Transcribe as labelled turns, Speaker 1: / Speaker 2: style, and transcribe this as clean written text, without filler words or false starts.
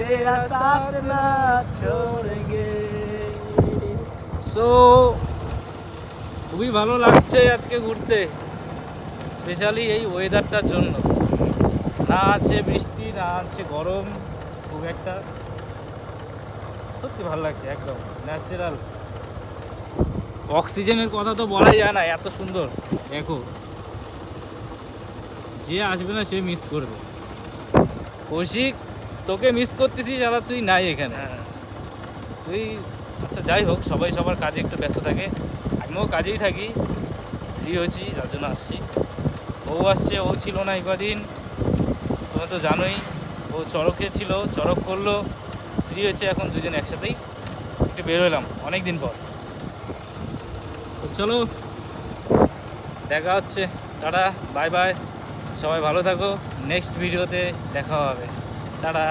Speaker 1: तेरा साथ ना छोड़ेंगे।
Speaker 2: সো খুবই ভালো লাগছে আজকে ঘুরতে, স্পেশালি এই ওয়েদারটার জন্য। না আছে বৃষ্টি, না আছে গরম, খুব একটা সত্যি ভালো লাগছে, একদম ন্যাচারাল। অক্সিজেনের কথা তো বলাই যায় না, এত সুন্দর। দেখো, যে আসবে না সে মিস করবে। কৌশিক, তোকে মিস করতেছি যারা, তুই নাই এখানে। তুই আচ্ছা যাই হোক, সবাই সবার কাজে একটু ব্যস্ত থাকে, আমিও কাজেই থাকি। ফ্রি হয়েছি যার জন্য আসছি। ও আসছে, ও ছিল না এই কদিন, তোমরা তো জানোই। ও চড়কে ছিল, চড়ক করলো, ফ্রি হয়েছে, এখন দুজন একসাথেই একটু বের হলাম অনেক দিন পর। তো চলো, দেখা হচ্ছে, টাটা, বাই বাই, সবাই ভালো থাকো, নেক্সট ভিডিওতে দেখা হবে, টাটা।